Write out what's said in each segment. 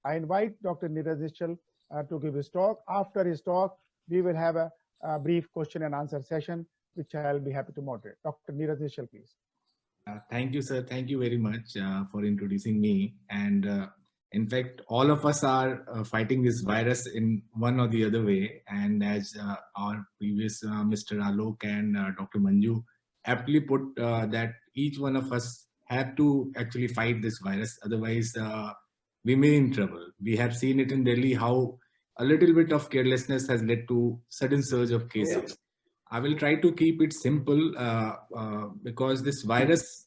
I invite Dr. Neeraj Nischal to give his talk. After his talk, we will have a brief question and answer session, which I'll be happy to moderate. Dr. Neeraj Nischal, please. Thank you, sir. Thank you very much for introducing me. And in fact, all of us are fighting this virus in one or the other way. And as our previous Mr. Alok and Dr. Manju aptly put that each one of us have to actually fight this virus. Otherwise, we may in trouble. We have seen it in Delhi how a little bit of carelessness has led to sudden surge of cases. I will try to keep it simple because this virus,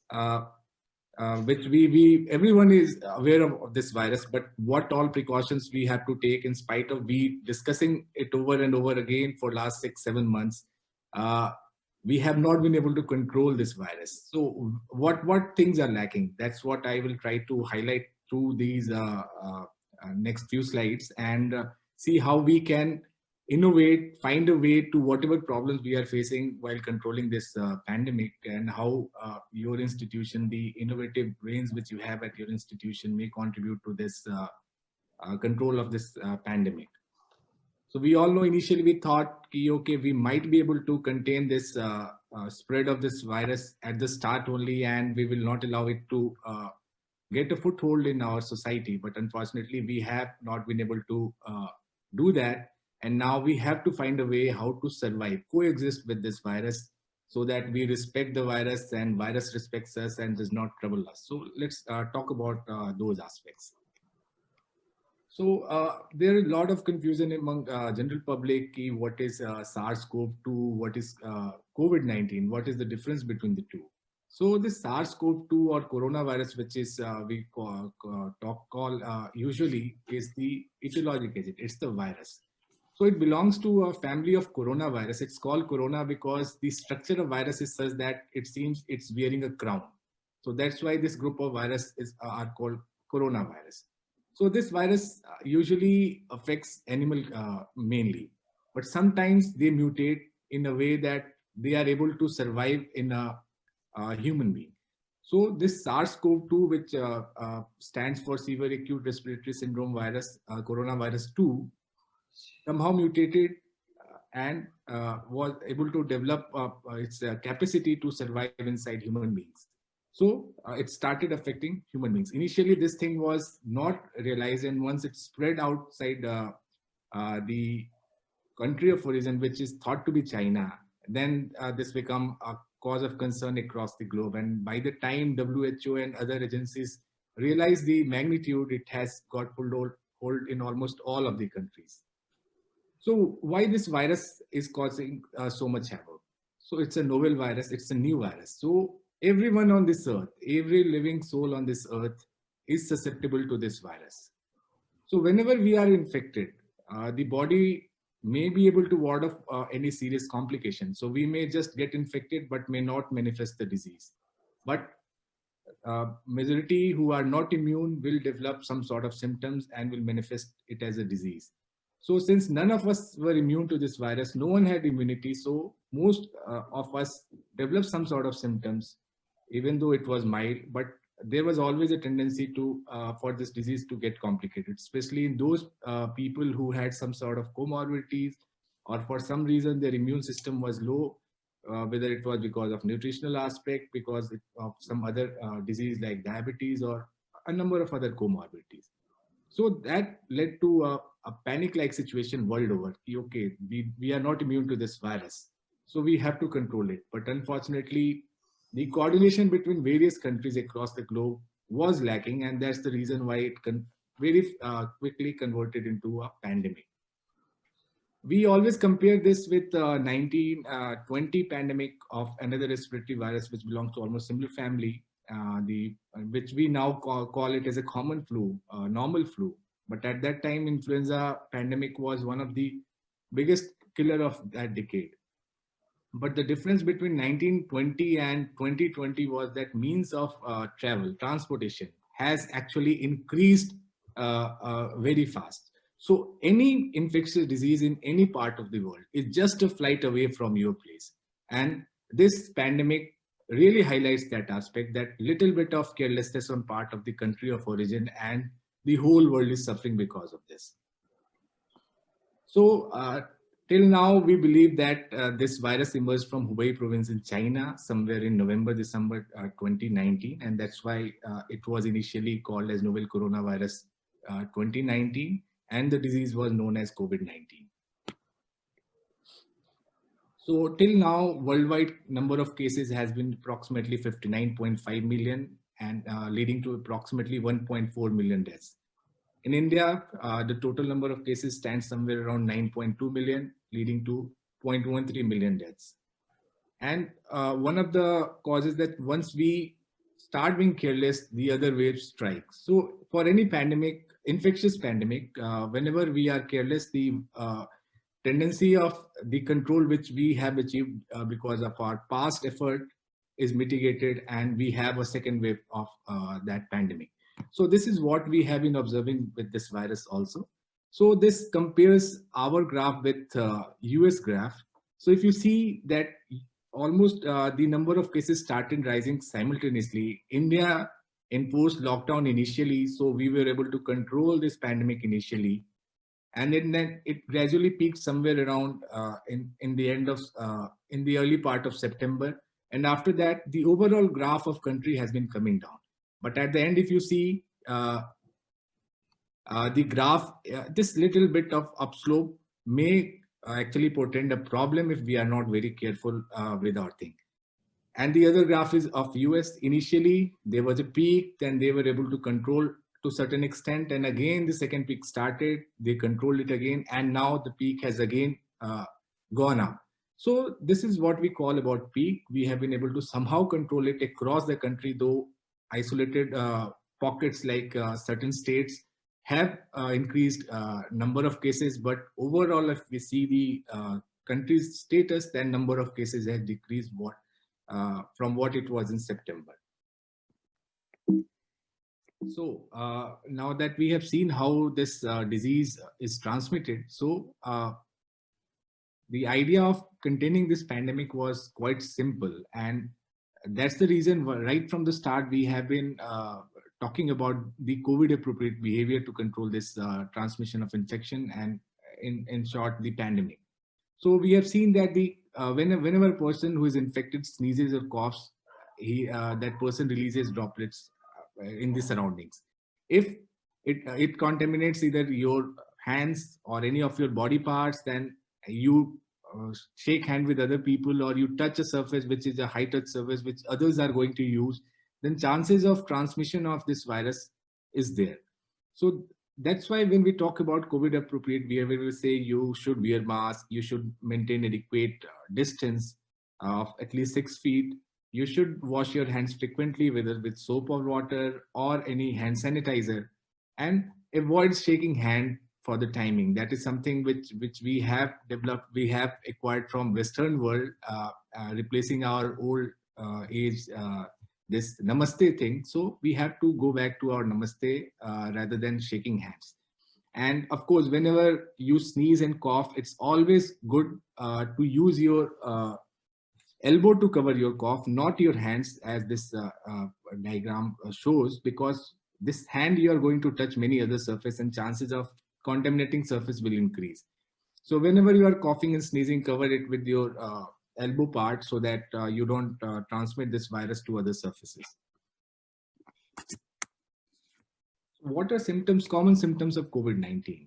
which we everyone is aware of this virus, but what all precautions we have to take in spite of we discussing it over and over again for last 6-7 months, we have not been able to control this virus. So what things are lacking? That's what I will try to highlight through these next few slides and see how we can innovate, find a way to whatever problems we are facing while controlling this pandemic, and how your institution, the innovative brains which you have at your institution, may contribute to this control of this pandemic. So we all know initially we thought, okay, we might be able to contain this spread of this virus at the start only, and we will not allow it to get a foothold in our society. But unfortunately, we have not been able to do that. And now we have to find a way how to survive, coexist with this virus so that we respect the virus and virus respects us and does not trouble us. So let's talk about those aspects. So there is a lot of confusion among general public. What is SARS-CoV-2? What is COVID-19? What is the difference between the two? So this SARS-CoV-2 or coronavirus, which is we call usually, is the etiologic agent. It's the virus. So it belongs to a family of coronavirus. It's called corona because the structure of virus is such that it seems it's wearing a crown. So that's why this group of viruses are called coronavirus. So this virus usually affects animal mainly, but sometimes they mutate in a way that they are able to survive in a human being. So this SARS-CoV-2, which stands for Severe Acute Respiratory Syndrome virus, coronavirus 2, somehow mutated and was able to develop its capacity to survive inside human beings. So it started affecting human beings. Initially, this thing was not realized, and once it spread outside the country of origin, which is thought to be China, then this became a cause of concern across the globe. And by the time WHO and other agencies realized the magnitude, it has got hold in almost all of the countries. So why this virus is causing so much havoc? So it's a novel virus, it's a new virus. So everyone on this earth, every living soul on this earth is susceptible to this virus. So whenever we are infected, the body may be able to ward off any serious complications. So we may just get infected but may not manifest the disease. But majority who are not immune will develop some sort of symptoms and will manifest it as a disease. So since none of us were immune to this virus, no one had immunity. So most of us developed some sort of symptoms, even though it was mild, but there was always a tendency to for this disease to get complicated, especially in those people who had some sort of comorbidities or for some reason their immune system was low, whether it was because of nutritional aspect, because of some other disease like diabetes or a number of other comorbidities. So that led to a panic-like situation world over. Okay, we are not immune to this virus, so we have to control it. But unfortunately, the coordination between various countries across the globe was lacking, and that's the reason why it very quickly converted into a pandemic. We always compare this with 1920 pandemic of another respiratory virus which belongs to almost similar family, which we now call it as a common flu, normal flu. But at that time, influenza pandemic was one of the biggest killer of that decade. But the difference between 1920 and 2020 was that means of travel, transportation has actually increased very fast. So any infectious disease in any part of the world is just a flight away from your place. And this pandemic really highlights that aspect, that little bit of carelessness on part of the country of origin and the whole world is suffering because of this. So till now, we believe that this virus emerged from Hubei province in China somewhere in November, December 2019. And that's why it was initially called as novel coronavirus 2019. And the disease was known as COVID-19. So till now, worldwide number of cases has been approximately 59.5 million and leading to approximately 1.4 million deaths. In India, the total number of cases stands somewhere around 9.2 million, leading to 0.13 million deaths. And one of the causes that once we start being careless, the other waves strike. So for any pandemic, infectious pandemic, whenever we are careless, the tendency of the control which we have achieved because of our past effort is mitigated, and we have a second wave of that pandemic. So this is what we have been observing with this virus also. So this compares our graph with US graph. So if you see that almost the number of cases started rising simultaneously, India imposed lockdown initially, so we were able to control this pandemic initially. And then it gradually peaked somewhere around in the end of in the early part of September. And after that, the overall graph of country has been coming down. But at the end, if you see the graph, this little bit of upslope may actually portend a problem if we are not very careful with our thing. And the other graph is of US. Initially, there was a peak, then they were able to control to a certain extent. And again, the second peak started, they controlled it again. And now the peak has again gone up. So this is what we call about peak. We have been able to somehow control it across the country, though isolated pockets like certain states have increased number of cases. But overall, if we see the country's status, then number of cases has decreased from what it was in September. So now that we have seen how this disease is transmitted, so the idea of containing this pandemic was quite simple. And that's the reason right from the start, we have been talking about the COVID appropriate behavior to control this transmission of infection and in short, the pandemic. So we have seen that the whenever a person who is infected sneezes or coughs, that person releases droplets in the surroundings. If it contaminates either your hands or any of your body parts, then you shake hand with other people, or you touch a surface which is a high touch surface which others are going to use, then chances of transmission of this virus is there. So that's why when we talk about COVID appropriate behavior, we say you should wear mask, you should maintain adequate distance of at least 6 feet. You should wash your hands frequently, whether with soap or water or any hand sanitizer, and avoid shaking hand for the timing. That is something which we have developed, we have acquired from Western world, replacing our old age, this namaste thing. So we have to go back to our namaste rather than shaking hands. And of course, whenever you sneeze and cough, it's always good to use your elbow to cover your cough, not your hands, as this diagram shows, because this hand you are going to touch many other surfaces and chances of contaminating surface will increase. So whenever you are coughing and sneezing, cover it with your elbow part so that you don't transmit this virus to other surfaces. What are symptoms, common symptoms of COVID-19?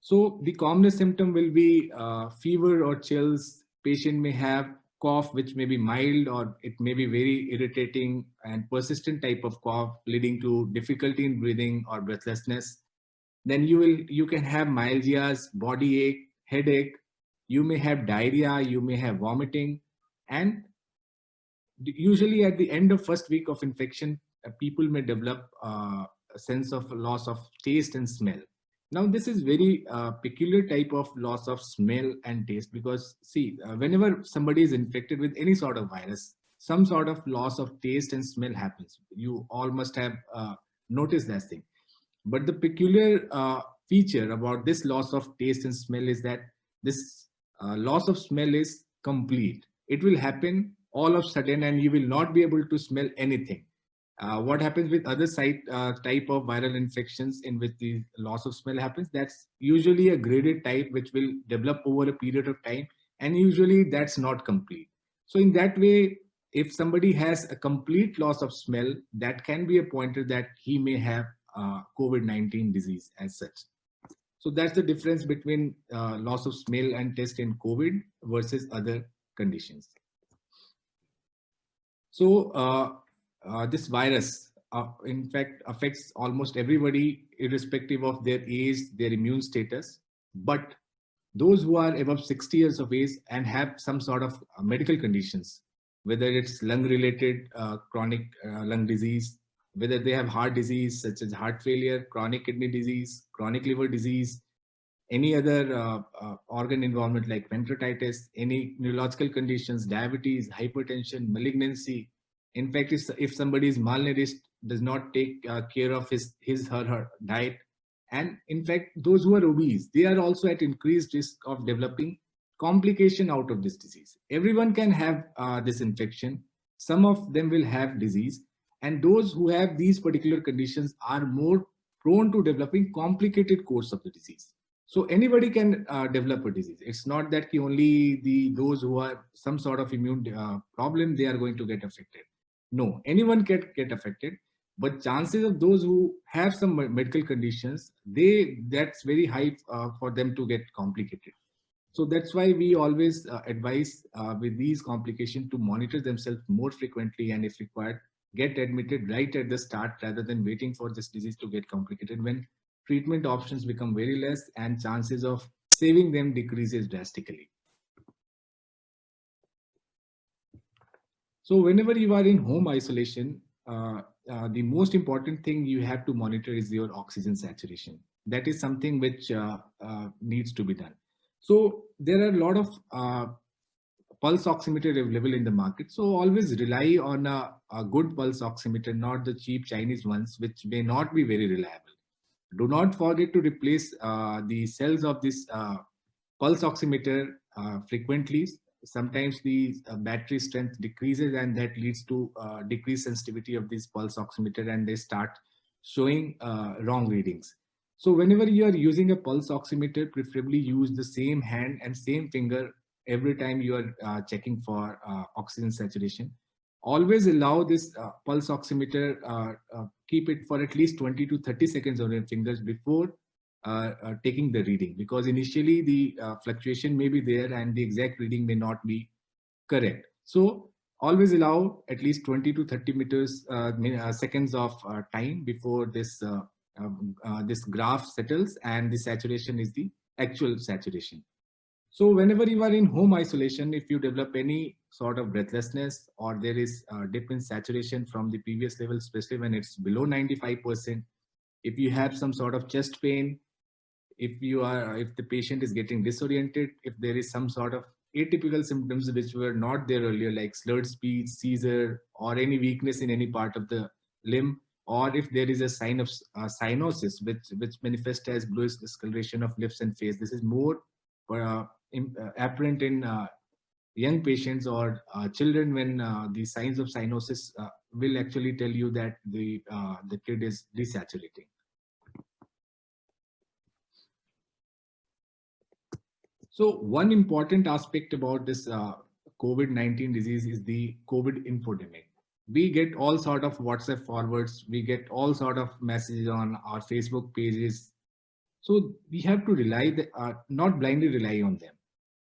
So the commonest symptom will be fever or chills. Patient may have cough, which may be mild, or it may be very irritating and persistent type of cough, leading to difficulty in breathing or breathlessness. Then you can have myalgias, body ache, headache. You may have diarrhea, you may have vomiting, and usually at the end of first week of infection, people may develop a sense of loss of taste and smell. Now, this is very peculiar type of loss of smell and taste, because see, whenever somebody is infected with any sort of virus, some sort of loss of taste and smell happens. You all must have noticed that thing. But the peculiar feature about this loss of taste and smell is that this loss of smell is complete. It will happen all of a sudden and you will not be able to smell anything. What happens with other type of viral infections in which the loss of smell happens? That's usually a graded type which will develop over a period of time, and usually that's not complete. So in that way, if somebody has a complete loss of smell, that can be a pointer that he may have COVID-19 disease as such. So that's the difference between loss of smell and taste in COVID versus other conditions. So this virus, in fact, affects almost everybody, irrespective of their age, their immune status. But those who are above 60 years of age and have some sort of medical conditions, whether it's lung-related chronic lung disease, whether they have heart disease such as heart failure, chronic kidney disease, chronic liver disease, any other organ involvement like pancreatitis, any neurological conditions, diabetes, hypertension, malignancy. In fact, if somebody is malnourished, does not take care of her diet, and in fact, those who are obese, they are also at increased risk of developing complication out of this disease. Everyone can have this infection. Some of them will have disease, and those who have these particular conditions are more prone to developing complicated course of the disease. So anybody can develop a disease. It's not that only those who are some sort of immune problem, they are going to get affected. No, anyone can get affected, but chances of those who have some medical conditions, that's very high for them to get complicated. So that's why we always advise with these complications to monitor themselves more frequently, and if required, get admitted right at the start rather than waiting for this disease to get complicated, when treatment options become very less and chances of saving them decreases drastically. So whenever you are in home isolation, the most important thing you have to monitor is your oxygen saturation. That is something which needs to be done. So there are a lot of pulse oximeter available in the market. So always rely on a good pulse oximeter, not the cheap Chinese ones, which may not be very reliable. Do not forget to replace the cells of this pulse oximeter frequently. Sometimes the battery strength decreases, and that leads to decreased sensitivity of this pulse oximeter, and they start showing wrong readings. So whenever you are using a pulse oximeter, preferably use the same hand and same finger every time you are checking for oxygen saturation. Always allow this pulse oximeter, keep it for at least 20 to 30 seconds on your fingers before taking the reading, because initially the fluctuation may be there and the exact reading may not be correct. So always allow at least 20 to 30 seconds of time before this this graph settles and the saturation is the actual saturation. So whenever you are in home isolation, if you develop any sort of breathlessness or there is a dip in saturation from the previous level, especially when it's below 95%, if you have some sort of chest pain, if the patient is getting disoriented, if there is some sort of atypical symptoms which were not there earlier, like slurred speech, seizure, or any weakness in any part of the limb, or if there is a sign of cyanosis, which manifests as bluish discoloration of lips and face. This is more apparent in young patients or children, when the signs of cyanosis will actually tell you that the kid is desaturating. So one important aspect about this COVID-19 disease is the COVID infodemic. We get all sort of WhatsApp forwards, we get all sort of messages on our Facebook pages. So we have to not blindly rely on them,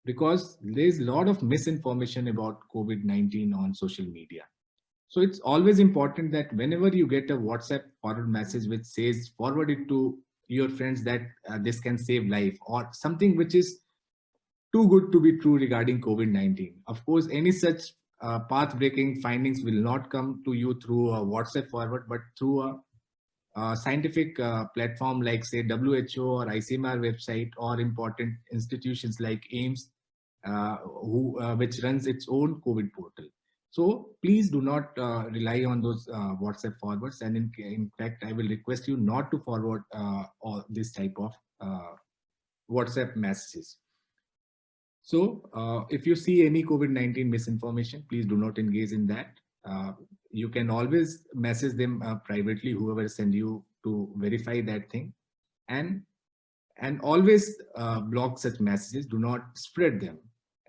because there's a lot of misinformation about COVID-19 on social media. So it's always important that whenever you get a WhatsApp forward message which says forward it to your friends that this can save life, or something which is too good to be true regarding COVID-19. Of course, any such path-breaking findings will not come to you through a WhatsApp forward, but through a scientific platform like, say, WHO or ICMR website, or important institutions like AIIMS, which runs its own COVID portal. So please do not rely on those WhatsApp forwards. And in fact, I will request you not to forward all this type of WhatsApp messages. So if you see any COVID-19 misinformation, please do not engage in that. You can always message them privately, whoever send you, to verify that thing, and always block such messages. Do not spread them,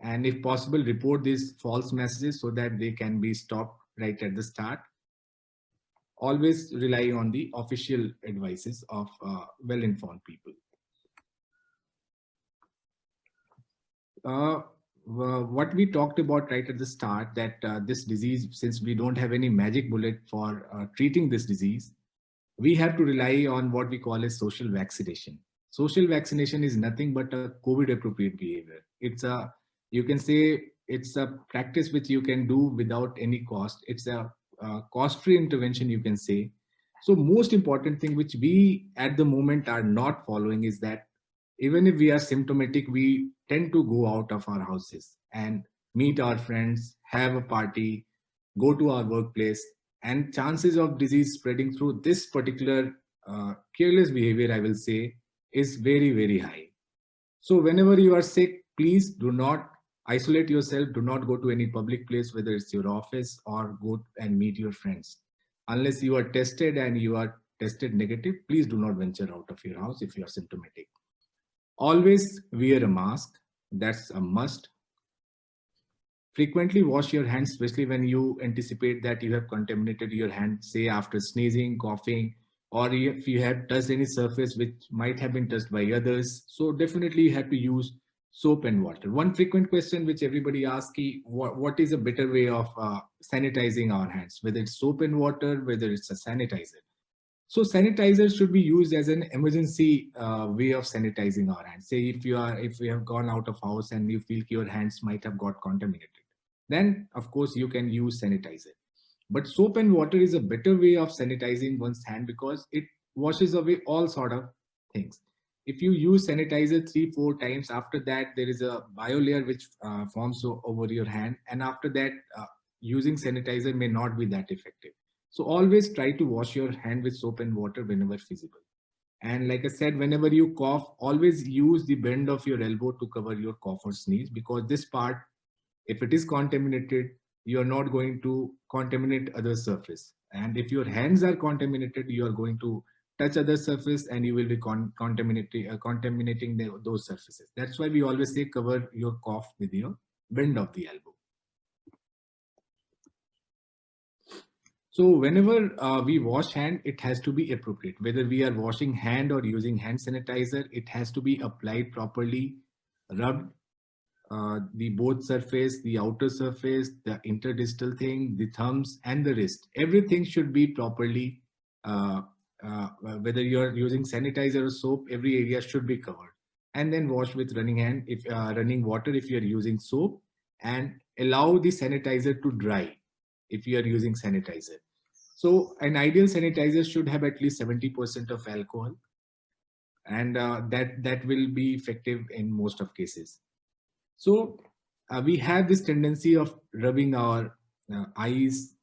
and if possible, report these false messages so that they can be stopped right at the start. Always rely on the official advices of well-informed people. What we talked about right at the start, that this disease, since we don't have any magic bullet for treating this disease, we have to rely on what we call as social vaccination. Social vaccination is nothing but a COVID appropriate behavior. You can say it's a practice which you can do without any cost. It's a cost-free intervention, you can say. So most important thing which we at the moment are not following is that even if we are symptomatic, we tend to go out of our houses and meet our friends, have a party, go to our workplace, and chances of disease spreading through this particular careless behavior, I will say, is very, very high. So whenever you are sick, please do not isolate yourself. Do not go to any public place, whether it's your office, or go and meet your friends. Unless you are tested and you are tested negative, please do not venture out of your house if you are symptomatic. Always wear a mask. That's a must. Frequently wash your hands, especially when you anticipate that you have contaminated your hand, say after sneezing, coughing, or if you have touched any surface which might have been touched by others. So definitely you have to use soap and water. One frequent question which everybody asks is, what is a better way of sanitizing our hands, whether it's soap and water, whether it's a sanitizer. So sanitizer should be used as an emergency way of sanitizing our hands. Say if you have gone out of house and you feel your hands might have got contaminated, then of course you can use sanitizer. But soap and water is a better way of sanitizing one's hand because it washes away all sort of things. If you use sanitizer 3-4 times, after that there is a biolayer which forms over your hand, and after that using sanitizer may not be that effective. So always try to wash your hand with soap and water whenever feasible. And like I said, whenever you cough, always use the bend of your elbow to cover your cough or sneeze, because this part, if it is contaminated, you are not going to contaminate other surface. And if your hands are contaminated, you are going to touch other surface and you will be contaminating those surfaces. That's why we always say cover your cough with your bend of the elbow. So whenever we wash hand, it has to be appropriate. Whether we are washing hand or using hand sanitizer, it has to be applied properly, rubbed, the both surface, the outer surface, the interdistal thing, the thumbs and the wrist. Everything should be properly, whether you're using sanitizer or soap, every area should be covered. And then wash with running water if you're using soap, and allow the sanitizer to dry if you are using sanitizer. So an ideal sanitizer should have at least 70% of alcohol, and that will be effective in most of cases. So we have this tendency of rubbing our eyes,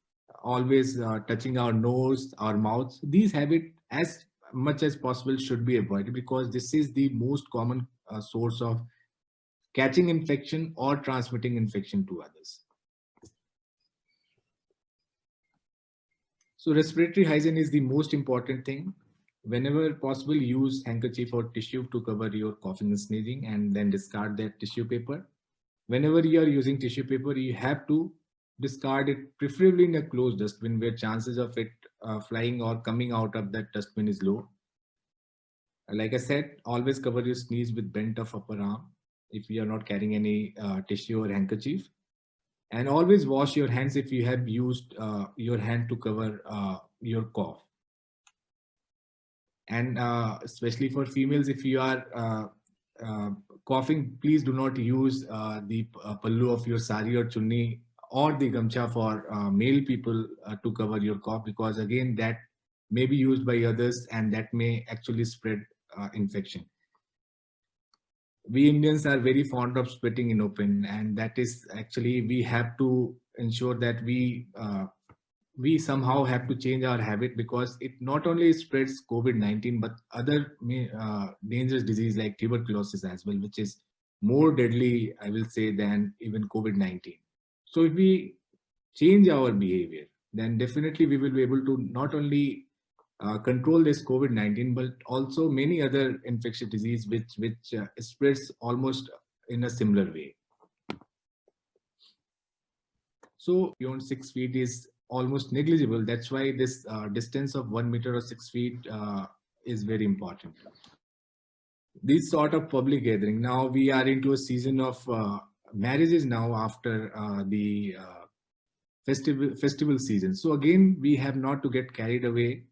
always touching our nose, our mouth. These habits, as much as possible, should be avoided because this is the most common source of catching infection or transmitting infection to others. So respiratory hygiene is the most important thing. Whenever possible, use handkerchief or tissue to cover your coughing and sneezing, and then discard that tissue paper. Whenever you are using tissue paper, you have to discard it, preferably in a closed dustbin where chances of it flying or coming out of that dustbin is low. Like I said, always cover your sneeze with bent of upper arm if you are not carrying any tissue or handkerchief. And always wash your hands if you have used your hand to cover your cough. And especially for females, if you are coughing, please do not use the pallu of your sari or chunni or the gamcha for male people to cover your cough, because again that may be used by others and that may actually spread infection. We Indians are very fond of spitting in open, and that is actually, we have to ensure that we somehow have to change our habit, because it not only spreads COVID-19 but other dangerous disease like tuberculosis as well, which is more deadly, I will say, than even COVID-19. So if we change our behavior, then definitely we will be able to not only control this COVID-19, but also many other infectious disease which spreads almost in a similar way. So beyond 6 feet is almost negligible. That's why this distance of 1 meter or 6 feet is very important. This sort of public gathering. Now we are into a season of marriages now after the festival season. So again, we have not to get carried away.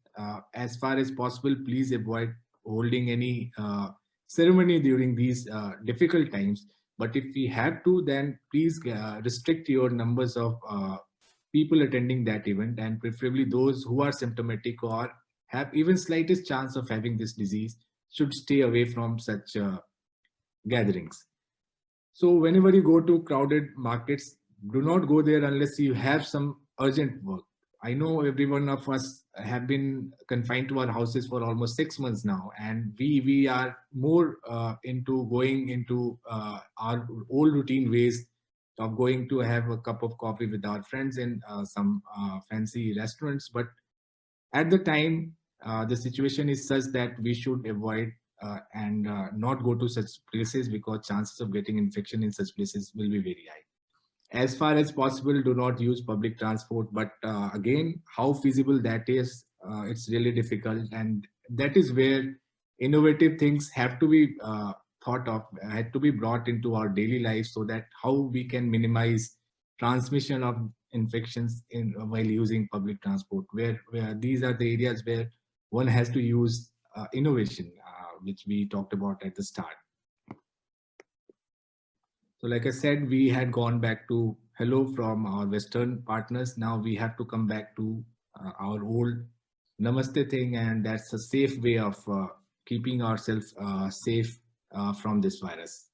As far as possible, please avoid holding any ceremony during these difficult times. But if we have to, then please restrict your numbers of people attending that event, and preferably those who are symptomatic or have even slightest chance of having this disease should stay away from such gatherings. So whenever you go to crowded markets, do not go there unless you have some urgent work. I know every one of us have been confined to our houses for almost 6 months now, and we are more into going into our old routine ways of going to have a cup of coffee with our friends in some fancy restaurants. But at the time, the situation is such that we should avoid and not go to such places, because chances of getting infection in such places will be very high. As far as possible, do not use public transport. But again, how feasible that is, it's really difficult. And that is where innovative things have to be thought of, had to be brought into our daily life, so that how we can minimize transmission of infections in while using public transport, where these are the areas where one has to use innovation, which we talked about at the start. So like I said, we had gone back to hello from our Western partners. Now we have to come back to our old namaste thing, and that's a safe way of keeping ourselves safe from this virus.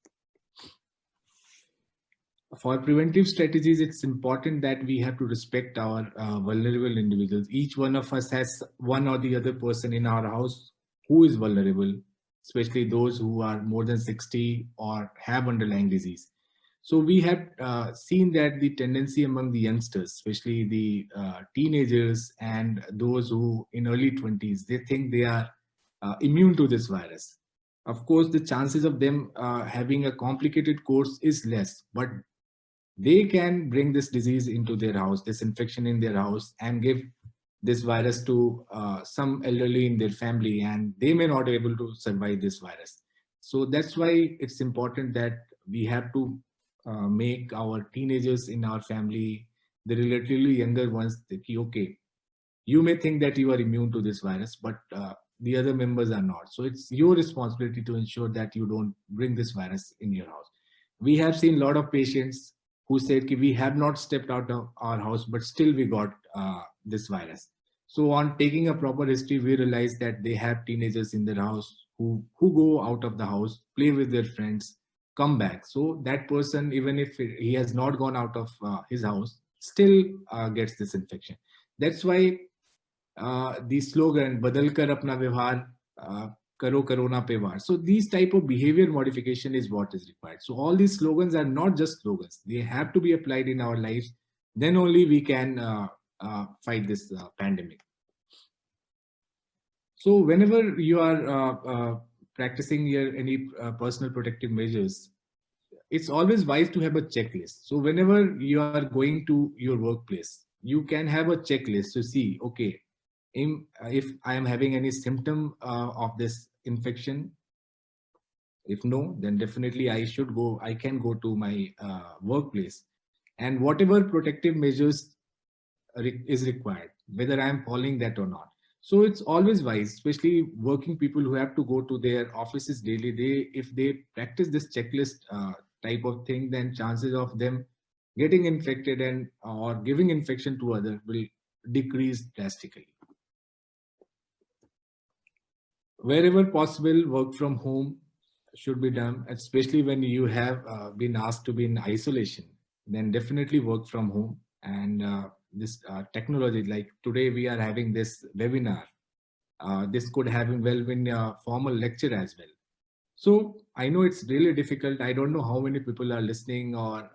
For preventive strategies, it's important that we have to respect our vulnerable individuals. Each one of us has one or the other person in our house who is vulnerable, especially those who are more than 60 or have underlying disease. So we have seen that the tendency among the youngsters, especially the teenagers and those who in early 20s, they think they are immune to this virus. Of course, the chances of them having a complicated course is less, but they can bring this disease into their house, this infection in their house, and give this virus to some elderly in their family, and they may not be able to survive this virus. So that's why it's important that we have to make our teenagers in our family, the relatively younger ones, think, okay, you may think that you are immune to this virus, but the other members are not. So it's your responsibility to ensure that you don't bring this virus in your house. We have seen a lot of patients who said we have not stepped out of our house, but still we got this virus. So on taking a proper history, we realized that they have teenagers in their house who go out of the house, play with their friends, come back. So that person, even if he has not gone out of his house, still gets this infection. That's why the slogan "Badal kar apna vyavhar, karo corona pe waar." So these type of behavior modification is what is required. So all these slogans are not just slogans; they have to be applied in our lives. Then only we can fight this pandemic. So whenever you are practicing any personal protective measures, it's always wise to have a checklist. So whenever you are going to your workplace, you can have a checklist to see, okay, if I am having any symptom of this infection. If no, then definitely I can go to my workplace, and whatever protective measures is required, whether I am following that or not. So it's always wise, especially working people who have to go to their offices daily. If they practice this checklist type of thing, then chances of them getting infected and or giving infection to others will decrease drastically. Wherever possible, work from home should be done, especially when you have been asked to be in isolation. Then definitely work from home. And this technology, like today we are having this webinar. This could have been a formal lecture as well. So I know it's really difficult. I don't know how many people are listening or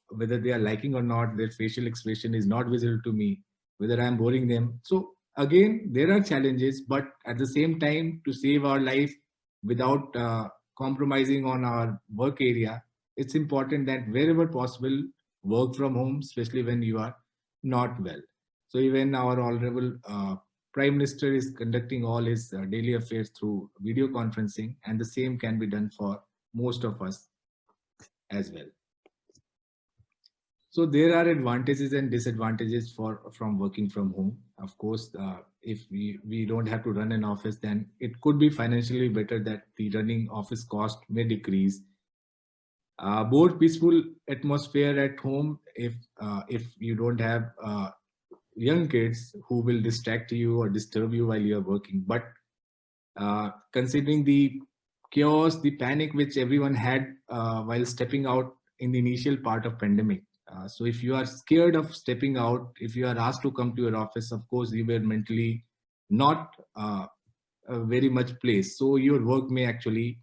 whether they are liking or not, their facial expression is not visible to me, whether I'm boring them. So again, there are challenges, but at the same time, to save our life without compromising on our work area, it's important that wherever possible, work from home, especially when you are not well. So even our honorable Prime Minister is conducting all his daily affairs through video conferencing, and the same can be done for most of us as well. So there are advantages and disadvantages from working from home. Of course, if we don't have to run an office, then it could be financially better that the running office cost may decrease. More peaceful atmosphere at home if you don't have young kids who will distract you or disturb you while you are working. But considering the chaos, the panic which everyone had while stepping out in the initial part of pandemic. So if you are scared of stepping out, if you are asked to come to your office, of course, you were mentally not very much placed. So your work may actually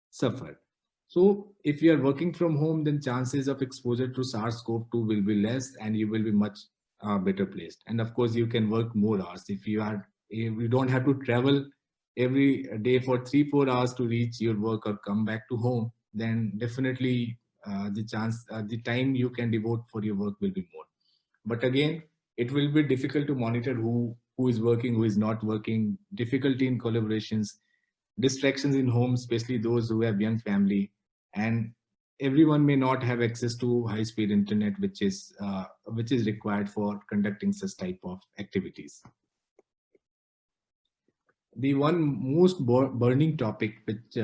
suffer. So if you are working from home, then chances of exposure to SARS-CoV-2 will be less and you will be much better placed. And of course, you can work more hours. If you don't have to travel every day for 3-4 hours to reach your work or come back to home, then definitely the time you can devote for your work will be more. But again, it will be difficult to monitor who is working, who is not working, difficulty in collaborations, distractions in home, especially those who have young family, and everyone may not have access to high-speed internet, which is required for conducting such type of activities. The one most burning topic which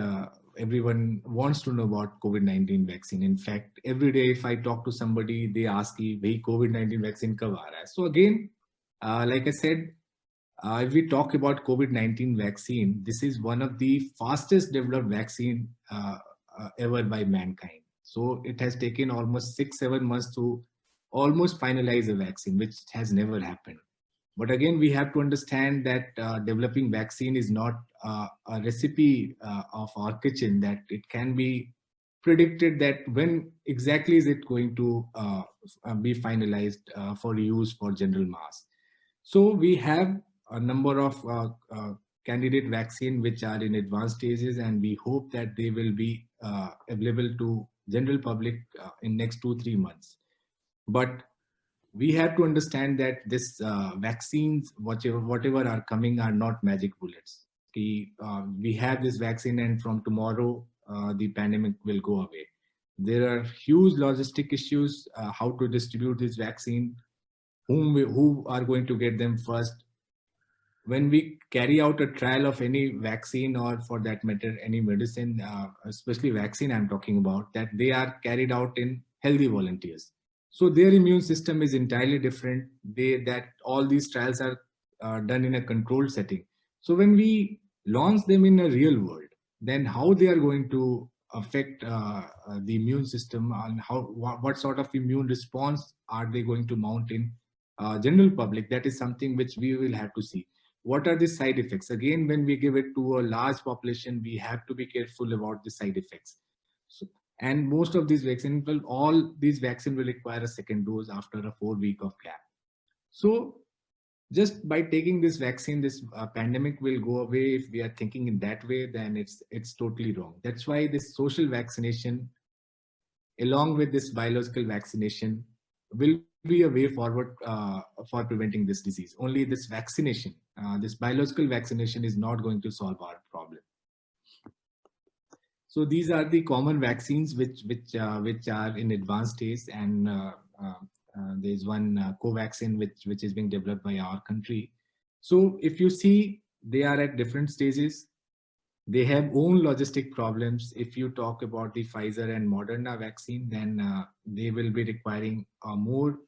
everyone wants to know about COVID-19 vaccine. In fact, every day if I talk to somebody, they ask me, "Bhai, COVID-19 vaccine kab aa raha hai?" So again, like I said, if we talk about COVID-19 vaccine, this is one of the fastest developed vaccine ever by mankind. So it has taken almost 6-7 months to almost finalize a vaccine, which has never happened. But again, we have to understand that developing vaccine is not a recipe of our kitchen, that it can be predicted that when exactly is it going to be finalized for use for general mass. So we have a number of candidate vaccine which are in advanced stages, and we hope that they will be available to general public in next 2-3 months. But we have to understand that this vaccines, whatever are coming, are not magic bullets. We have this vaccine, and from tomorrow the pandemic will go away. There are huge logistic issues, how to distribute this vaccine, who are going to get them first. When we carry out a trial of any vaccine, or for that matter any medicine, especially vaccine I'm talking about, that they are carried out in healthy volunteers. So their immune system is entirely different. That all these trials are done in a controlled setting. So when we launch them in a real world, then how they are going to affect the immune system, and what sort of immune response are they going to mount in general public, that is something which we will have to see. What are the side effects? Again, when we give it to a large population, we have to be careful about the side effects. So, and most of these vaccines, all these vaccines will require a second dose after a 4-week of gap. So just by taking this vaccine, this pandemic will go away. If we are thinking in that way, then it's totally wrong. That's why this social vaccination, along with this biological vaccination, will be a way forward for preventing this disease. Only this vaccination, this biological vaccination, is not going to solve our problem. So these are the common vaccines which are in advanced stage, and there's one Covaxin which is being developed by our country. So if you see, they are at different stages. They have own logistic problems. If you talk about the Pfizer and Moderna vaccine, then they will be requiring more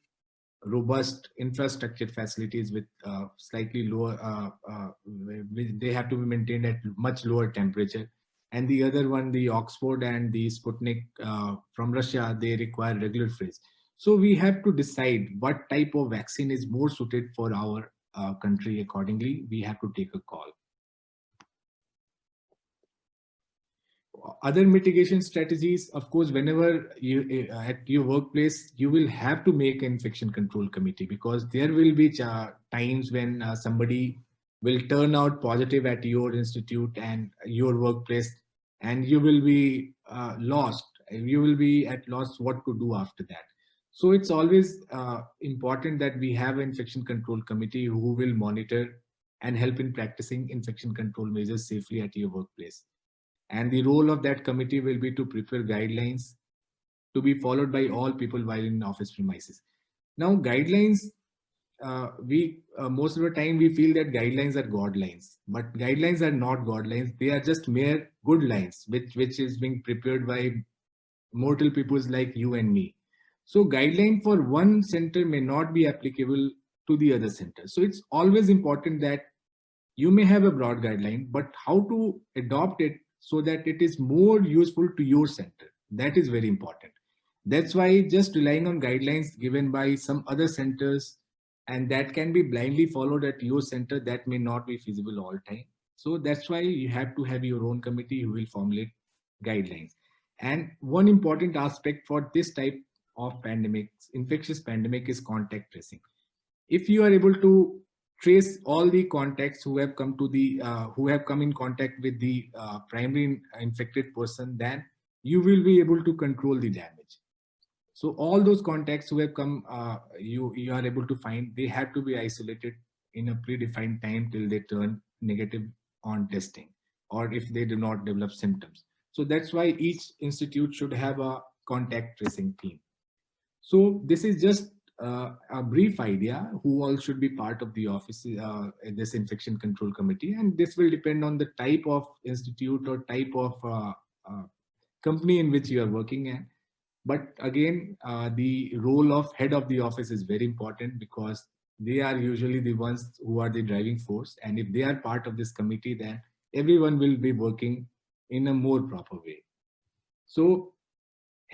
robust infrastructure facilities with slightly lower, they have to be maintained at much lower temperature. And the other one, the Oxford and the Sputnik from Russia, they require regular freeze. So we have to decide what type of vaccine is more suited for our country. Accordingly, we have to take a call. other mitigation strategies, of course, whenever you at your workplace, you will have to make an infection control committee, because there will be times when somebody will turn out positive at your institute and your workplace, and you will be lost. You will be at loss what to do after that. So it's always important that we have an infection control committee who will monitor and help in practicing infection control measures safely at your workplace. And the role of that committee will be to prepare guidelines to be followed by all people while in office premises. Now, guidelines, we most of the time we feel that guidelines are guidelines, but guidelines are not guidelines. They are just mere good lines, which is being prepared by mortal peoples like you and me. So guideline for one center may not be applicable to the other center. So it's always important that you may have a broad guideline, but how to adopt it so that it is more useful to your center. That is very important. That's why just relying on guidelines given by some other centers and that can be blindly followed at your center, that may not be feasible all time. So that's why you have to have your own committee who will formulate guidelines. And one important aspect for this type of pandemics, infectious pandemic, is contact tracing. If you are able to trace all the contacts who have come to the who have come in contact with the primary infected person, then you will be able to control the damage. So all those contacts who have come, you are able to find. They have to be isolated in a predefined time till they turn negative on testing, or if they do not develop symptoms. So that's why each institute should have a contact tracing team. So this is just a brief idea who all should be part of the office, this infection control committee, and this will depend on the type of institute or type of company in which you are working in. But again, the role of head of the office is very important, because they are usually the ones who are the driving force, and if they are part of this committee, then everyone will be working in a more proper way. So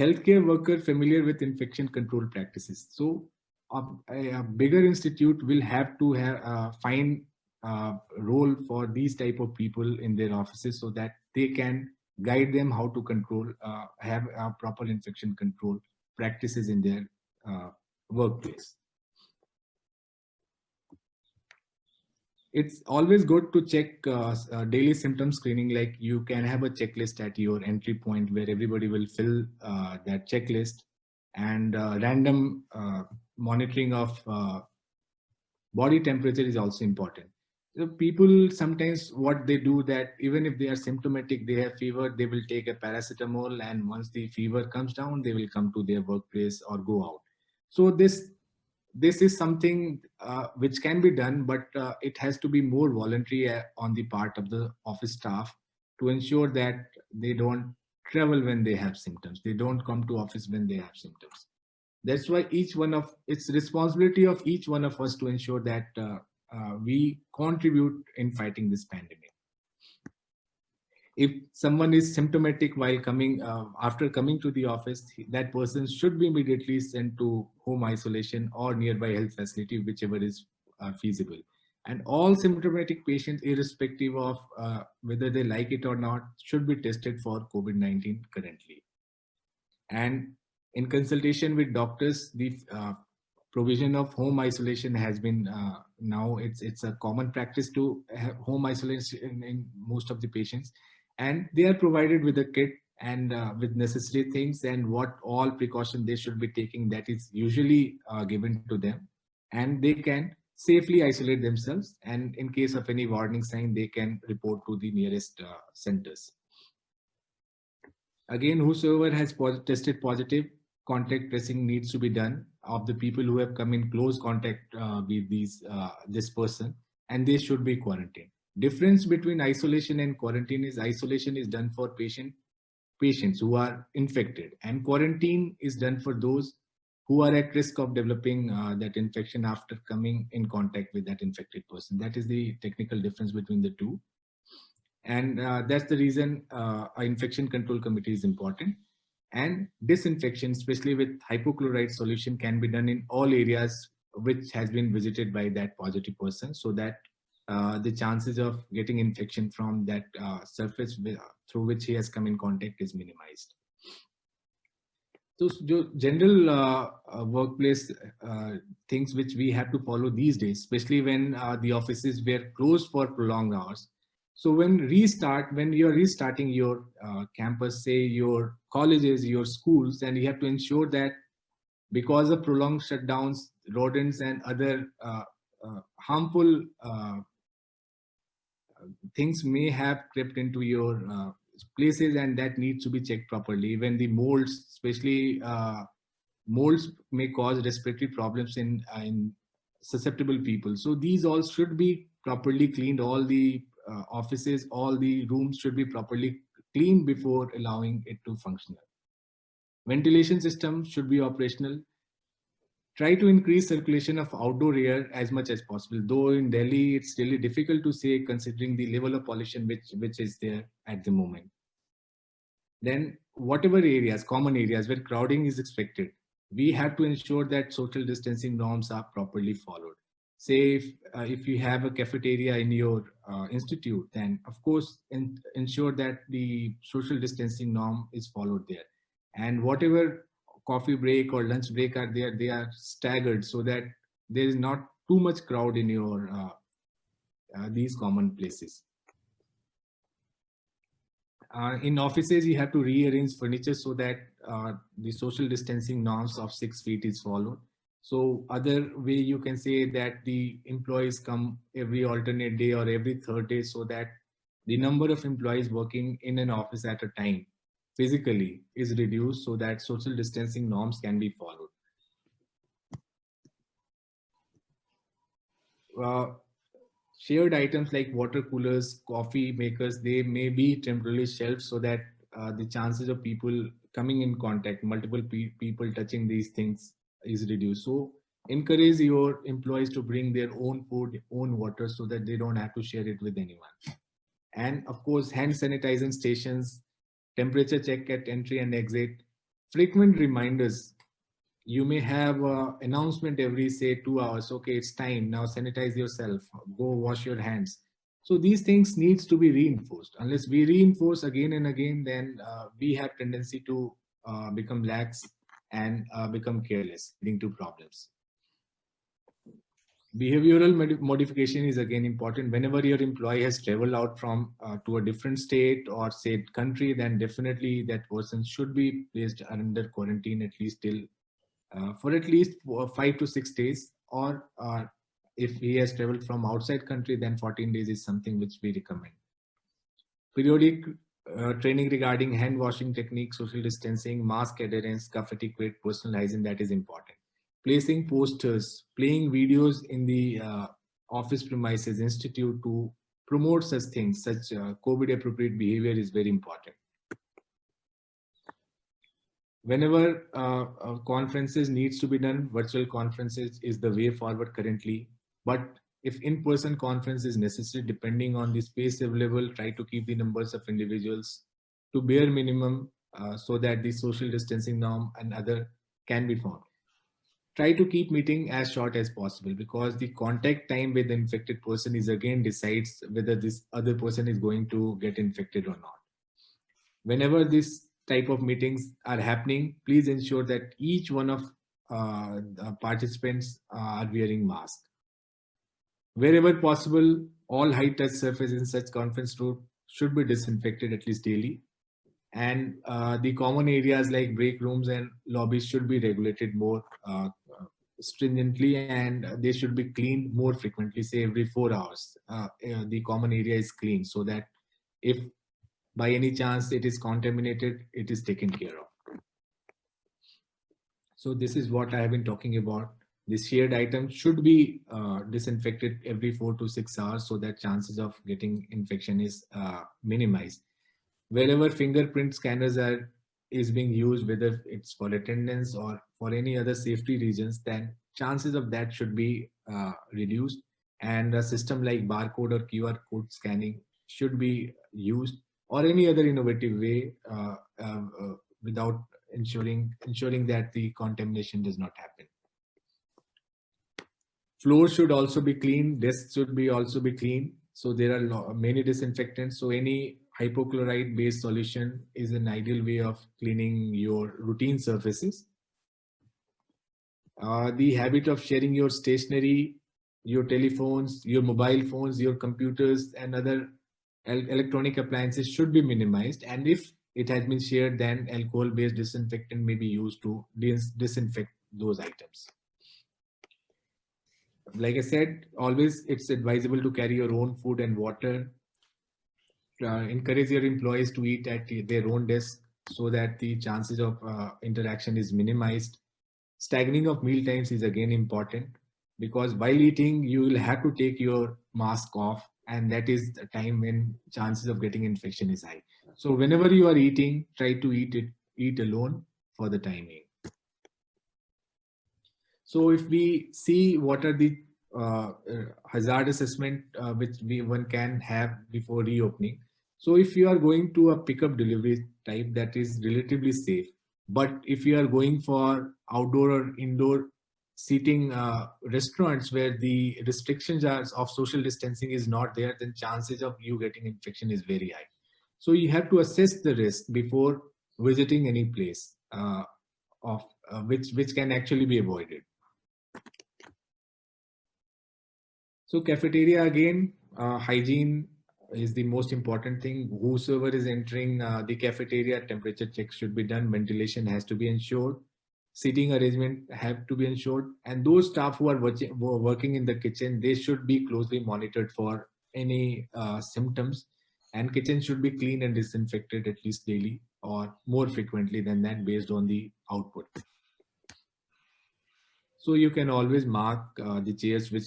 healthcare worker familiar with infection control practices. So a bigger institute will have to find a role for these type of people in their offices, so that they can guide them how to control, have proper infection control practices in their workplace. It's always good to check daily symptom screening. Like, you can have a checklist at your entry point where everybody will fill that checklist, and random monitoring of body temperature is also important. So people sometimes, what they do, that even if they are symptomatic, they have fever, they will take a paracetamol, and once the fever comes down, they will come to their workplace or go out. So this is something which can be done, but it has to be more voluntary on the part of the office staff, to ensure that they don't travel when they have symptoms. They don't come to office when they have symptoms. That's why it's responsibility of each one of us to ensure that we contribute in fighting this pandemic. If someone is symptomatic while coming, after coming to the office, that person should be immediately sent to home isolation or nearby health facility, whichever is feasible. And all symptomatic patients, irrespective of whether they like it or not, should be tested for COVID-19 currently. And in consultation with doctors, the provision of home isolation has been now it's a common practice to have home isolation in most of the patients, and they are provided with a kit and with necessary things, and what all precaution they should be taking, that is usually given to them, and they can safely isolate themselves, and in case of any warning sign, they can report to the nearest centers. Again, whosoever has tested positive, contact tracing needs to be done of the people who have come in close contact with this person, and they should be quarantined. Difference between isolation and quarantine is isolation is done for patients who are infected, and quarantine is done for those who are at risk of developing that infection after coming in contact with that infected person. That is the technical difference between the two. And that's the reason an infection control committee is important. And disinfection, especially with hypochlorite solution, can be done in all areas which has been visited by that positive person, so that the chances of getting infection from that surface through which he has come in contact is minimized. So general workplace things which we have to follow these days, especially when the offices were closed for prolonged hours. So when you're restarting your campus, say your colleges, your schools, and you have to ensure that because of prolonged shutdowns, rodents and other harmful things may have crept into your places, and that needs to be checked properly. Even the molds, especially molds may cause respiratory problems in susceptible people. So these all should be properly cleaned. All the offices, all the rooms should be properly cleaned before allowing it to function. Ventilation system should be operational. Try to increase circulation of outdoor air as much as possible. Though in Delhi, it's really difficult to say considering the level of pollution which is there at the moment. Then whatever areas, common areas where crowding is expected, we have to ensure that social distancing norms are properly followed. Say if you have a cafeteria in your institute, then of course ensure that the social distancing norm is followed there. And whatever coffee break or lunch break are there, they are staggered so that there is not too much crowd in your these common places. In offices, you have to rearrange furniture so that the social distancing norms of 6 feet is followed. So other way you can say that the employees come every alternate day or every third day, so that the number of employees working in an office at a time physically is reduced so that social distancing norms can be followed. Shared items like water coolers, coffee makers, they may be temporarily shelved so that the chances of people coming in contact, multiple people touching these things is reduced. So encourage your employees to bring their own food, own water, so that they don't have to share it with anyone. And of course, hand sanitizing stations, temperature check at entry and exit, frequent reminders. You may have an announcement every say 2 hours. Okay, it's time now, sanitize yourself, go wash your hands. So these things needs to be reinforced. Unless we reinforce again and again, then we have tendency to become lax and become careless, leading to problems. Behavioral modification is again important. Whenever your employee has traveled out from to a different state or say country, then definitely that person should be placed under quarantine at least till for at least 5 to 6 days, or if he has traveled from outside country, then 14 days is something which we recommend. Periodic training regarding hand washing techniques, social distancing, mask adherence, cough etiquette, personal hygiene, that is important. Placing posters, playing videos in the office premises, institute to promote such things, such COVID appropriate behavior is very important. Whenever conferences needs to be done, virtual conferences is the way forward currently. But if in-person conference is necessary, depending on the space available, try to keep the numbers of individuals to bare minimum so that the social distancing norm and other can be found. Try to keep meeting as short as possible, because the contact time with the infected person is again decides whether this other person is going to get infected or not. Whenever this type of meetings are happening, please ensure that each one of the participants are wearing masks. Wherever possible, all high-touch surfaces in such conference room should be disinfected at least daily. And the common areas like break rooms and lobbies should be regulated more stringently, and they should be cleaned more frequently, say every 4 hours. The common area is cleaned so that if by any chance it is contaminated, it is taken care of. So this is what I have been talking about. The shared items should be disinfected every 4 to 6 hours so that chances of getting infection is minimized. Wherever fingerprint scanners is being used, whether it's for attendance or for any other safety reasons, then chances of that should be reduced. And a system like barcode or QR code scanning should be used, or any other innovative way without ensuring that the contamination does not happen. Floors should also be clean. Desks should be also be clean. So there are many disinfectants. So any hypochlorite based solution is an ideal way of cleaning your routine surfaces. The habit of sharing your stationery, your telephones, your mobile phones, your computers, and other electronic appliances should be minimized. And if it has been shared, then alcohol-based disinfectant may be used to disinfect those items. Like I said, always it's advisable to carry your own food and water. Encourage your employees to eat at their own desk so that the chances of interaction is minimized. Staggering of meal times is again important, because while eating you will have to take your mask off, and that is the time when chances of getting infection is high. So whenever you are eating, try to eat alone for the time being. So if we see what are the hazard assessment which one can have before reopening. So if you are going to a pickup delivery type, that is relatively safe. But if you are going for outdoor or indoor seating restaurants where the restrictions are of social distancing is not there, then chances of you getting infection is very high. So you have to assess the risk before visiting any place of which can actually be avoided. So cafeteria again, hygiene is the most important thing. Whosoever is entering the cafeteria, temperature checks should be done. Ventilation has to be ensured. Seating arrangement have to be ensured. And those staff who are working in the kitchen, they should be closely monitored for any symptoms. And kitchen should be clean and disinfected at least daily or more frequently than that based on the output. So you can always mark the chairs which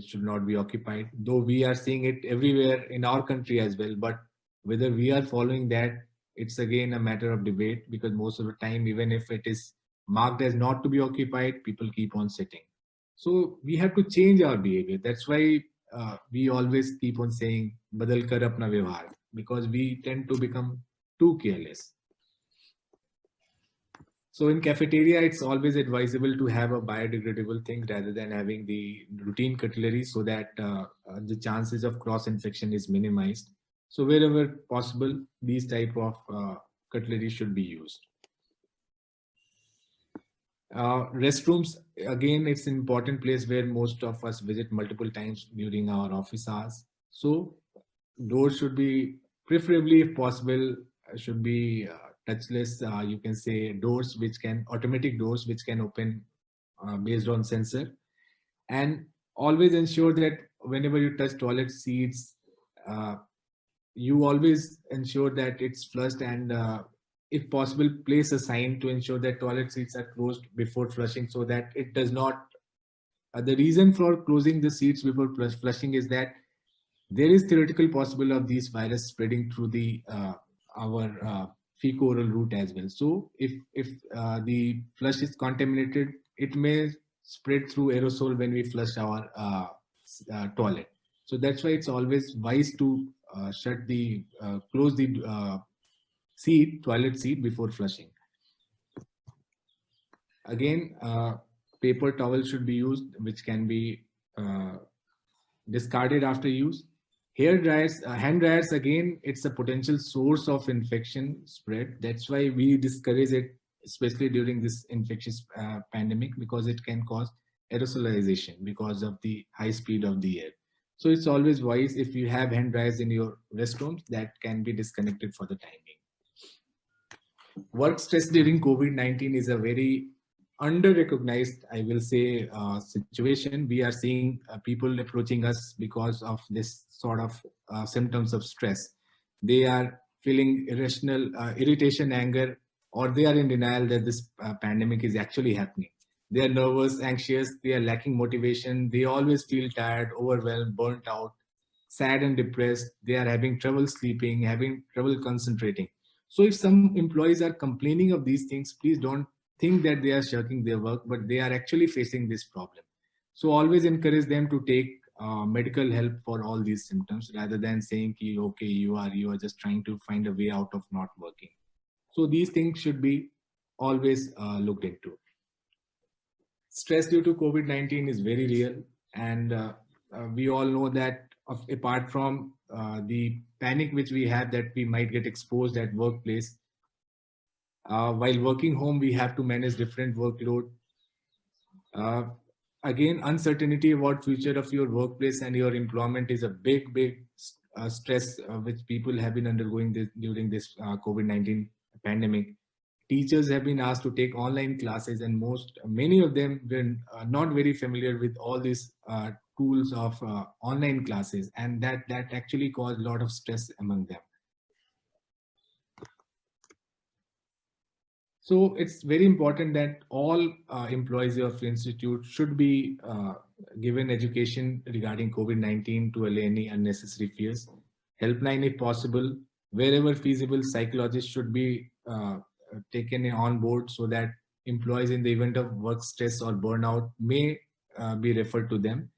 should not be occupied. Though we are seeing it everywhere in our country as well, but whether we are following that, it's again a matter of debate, because most of the time, even if it is marked as not to be occupied, people keep on sitting. So we have to change our behavior. That's why we always keep on saying "badal kar apna vyavhar," because we tend to become too careless. So in cafeteria, it's always advisable to have a biodegradable thing rather than having the routine cutlery, so that the chances of cross infection is minimized. So wherever possible, these type of cutlery should be used. Restrooms, again, it's an important place where most of us visit multiple times during our office hours. So doors should be, preferably if possible, should be touchless. You can say doors which can, automatic doors which can open based on sensor. And always ensure that whenever you touch toilet seats, you always ensure that it's flushed, and if possible, place a sign to ensure that toilet seats are closed before flushing, so that it does not. The reason for closing the seats before flushing is that there is theoretical possibility of these virus spreading through the our fecal-oral route as well. So if the flush is contaminated, it may spread through aerosol when we flush our toilet. So that's why it's always wise to close the toilet seat before flushing. Again, paper towel should be used, which can be discarded after use. Hair dryers, hand dryers, again, it's a potential source of infection spread. That's why we discourage it, especially during this infectious pandemic, because it can cause aerosolization because of the high speed of the air. So it's always wise, if you have hand dryers in your restrooms, that can be disconnected for the time being. Work stress during COVID-19 is a very under-recognized, I will say, situation. We are seeing people approaching us because of this sort of symptoms of stress. They are feeling irrational irritation, anger, or they are in denial that this pandemic is actually happening. They are nervous, anxious, they are lacking motivation, they always feel tired, overwhelmed, burnt out, sad and depressed. They are having trouble sleeping, having trouble concentrating. So if some employees are complaining of these things, please don't think that they are shirking their work, but they are actually facing this problem. So always encourage them to take medical help for all these symptoms, rather than saying, okay, you are just trying to find a way out of not working. So these things should be always looked into. stress due to COVID-19 is very real, and we all know that apart from the panic which we have that we might get exposed at workplace, while working home, we have to manage different workload. Again, uncertainty about future of your workplace and your employment is a big stress which people have been undergoing during this COVID-19 pandemic. Teachers have been asked to take online classes, and many of them were not very familiar with all these tools of online classes, and that actually caused a lot of stress among them. So it's very important that all employees of institute should be given education regarding COVID-19 to allay any unnecessary fears. Helpline if possible, wherever feasible, psychologists should be taken on board so that employees in the event of work stress or burnout may be referred to them.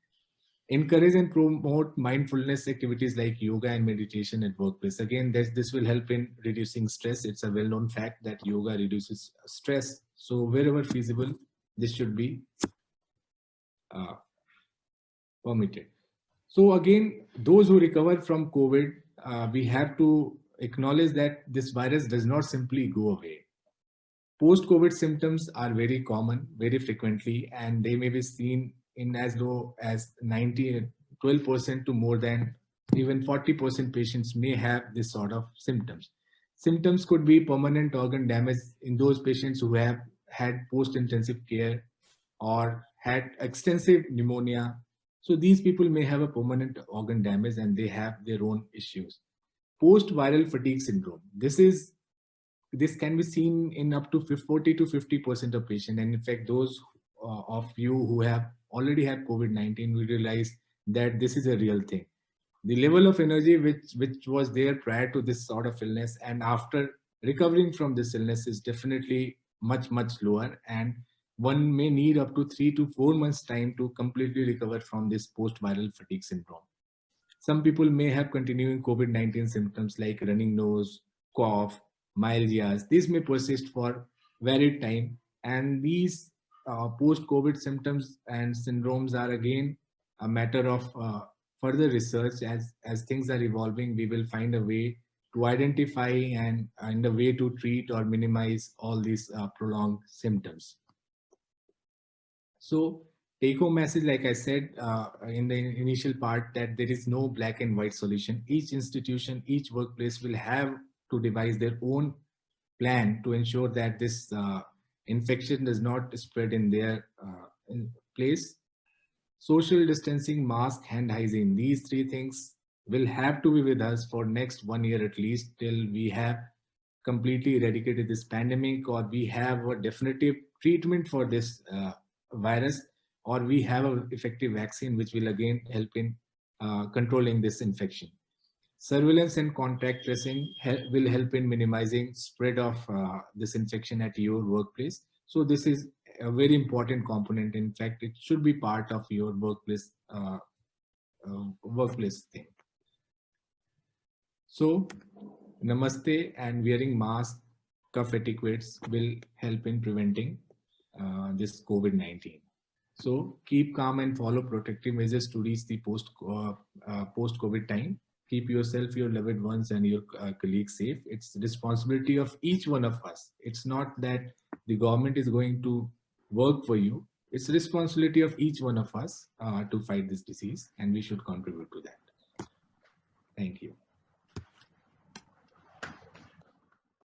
Encourage and promote mindfulness activities like yoga and meditation at workplace. Again, this will help in reducing stress. It's a well-known fact that yoga reduces stress. So wherever feasible, this should be permitted. So again, those who recover from COVID, we have to acknowledge that this virus does not simply go away. Post-COVID symptoms are very common, very frequently, and they may be seen in as low as 12% to more than even 40% patients may have this sort of symptoms. Symptoms could be permanent organ damage in those patients who have had post-intensive care or had extensive pneumonia. So these people may have a permanent organ damage and they have their own issues. Post-viral fatigue syndrome. This can be seen in up to 40 to 50% of patients. And in fact, those of you who have already had COVID-19 will realize that this is a real thing. The level of energy which was there prior to this sort of illness and after recovering from this illness is definitely much lower, and one may need up to 3 to 4 months time to completely recover from this post-viral fatigue syndrome. Some people may have continuing COVID-19 symptoms like running nose, cough, myalgias. These may persist for varied time, and these post-COVID symptoms and syndromes are again a matter of further research. As things are evolving, we will find a way to identify and a way to treat or minimize all these prolonged symptoms. So take-home message, like I said in the initial part, that there is no black and white solution. Each institution, each workplace will have to devise their own plan to ensure that this infection does not spread in their place. Social distancing, mask, hand hygiene, these three things will have to be with us for next 1 year at least, till we have completely eradicated this pandemic, or we have a definitive treatment for this virus, or we have an effective vaccine which will again help in controlling this infection. Surveillance and contact tracing will help in minimizing spread of this infection at your workplace. So this is a very important component. In fact, it should be part of your workplace thing. So namaste and wearing mask, cough etiquettes will help in preventing this COVID-19. So keep calm and follow protective measures to reach the post-COVID time. Keep yourself, your loved ones, and your colleagues safe. It's the responsibility of each one of us. It's not that the government is going to work for you. It's the responsibility of each one of us to fight this disease, and we should contribute to that. Thank you.